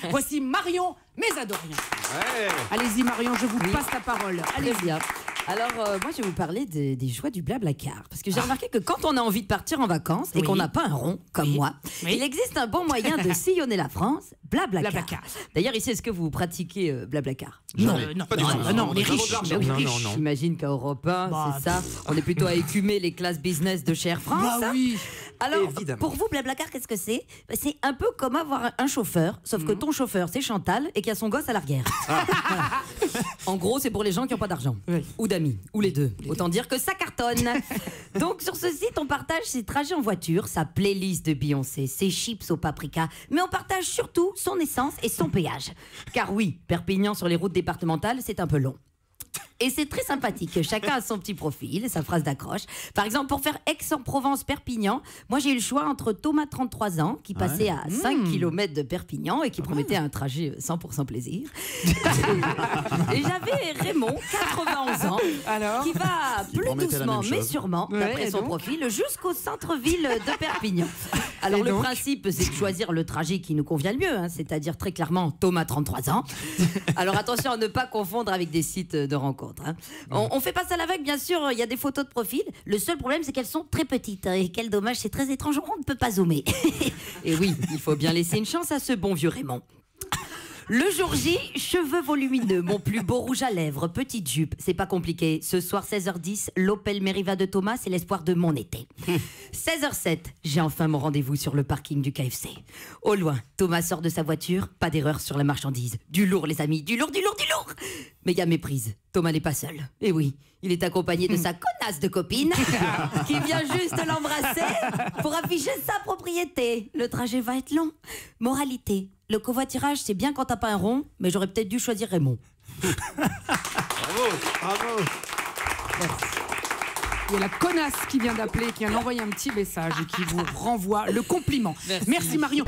Voici Marion Mésadorian. Ouais. Allez-y Marion, je vous passe la parole. Allez Très bien. Alors, moi, je vais vous parler des joies du Blablacar. Parce que j'ai remarqué que quand on a envie de partir en vacances et qu'on n'a pas un rond, comme moi, il existe un bon moyen de sillonner la France, Blablacar. Blablacar. D'ailleurs, ici, est-ce que vous pratiquez Blablacar? Non, Pas du tout. non, on est riches. J'imagine qu'à Europe 1, c'est ça. On est plutôt à écumer les classes business de chez Air France. Bah oui. Alors, Évidemment. pour vous, Blablacar, qu'est-ce que c'est? C'est un peu comme avoir un chauffeur, sauf que ton chauffeur, c'est Chantal et qui a son gosse à l'arrière. Voilà. En gros, c'est pour les gens qui n'ont pas d'argent. Ou d'amis, ou les deux. Autant dire que ça cartonne. Donc, sur ce site, on partage ses trajets en voiture, sa playlist de Beyoncé, ses chips au paprika, mais on partage surtout son essence et son péage. Car oui, Perpignan sur les routes départementales, c'est un peu long. Et c'est très sympathique. Chacun a son petit profil, sa phrase d'accroche. Par exemple, pour faire Aix-en-Provence-Perpignan, moi j'ai eu le choix entre Thomas, 33 ans, qui passait à 5 km de Perpignan et qui promettait un trajet 100% plaisir. Et j'avais Raymond, 91 ans, qui va plus doucement mais sûrement, d'après son profil, jusqu'au centre-ville de Perpignan. Alors le principe, c'est de choisir le trajet qui nous convient le mieux, hein, c'est-à-dire très clairement Thomas, 33 ans. Alors attention à ne pas confondre avec des sites de rencontres. Hein. On fait pas ça à l'aveugle, bien sûr, il y a des photos de profil. Le seul problème, c'est qu'elles sont très petites. Et quel dommage, c'est très étrange, on ne peut pas zoomer. Et oui, il faut bien laisser une chance à ce bon vieux Raymond. Le jour J, cheveux volumineux, mon plus beau rouge à lèvres, petite jupe, c'est pas compliqué. Ce soir 16h10, l'Opel Meriva de Thomas, c'est l'espoir de mon été. 16h07, j'ai enfin mon rendez-vous sur le parking du KFC. Au loin, Thomas sort de sa voiture, pas d'erreur sur la marchandise. Du lourd les amis, du lourd, du lourd, du lourd. Mais il y a méprise, Thomas n'est pas seul. Et oui, il est accompagné de sa connasse de copine qui vient juste l'embrasser pour afficher sa propriété. Le trajet va être long. Moralité, le covoiturage, c'est bien quand t'as pas un rond, mais j'aurais peut-être dû choisir Raymond. Bravo, bravo. Il y a la connasse qui vient d'appeler, qui vient d'envoyer un petit message et qui vous renvoie le compliment. Merci Marion.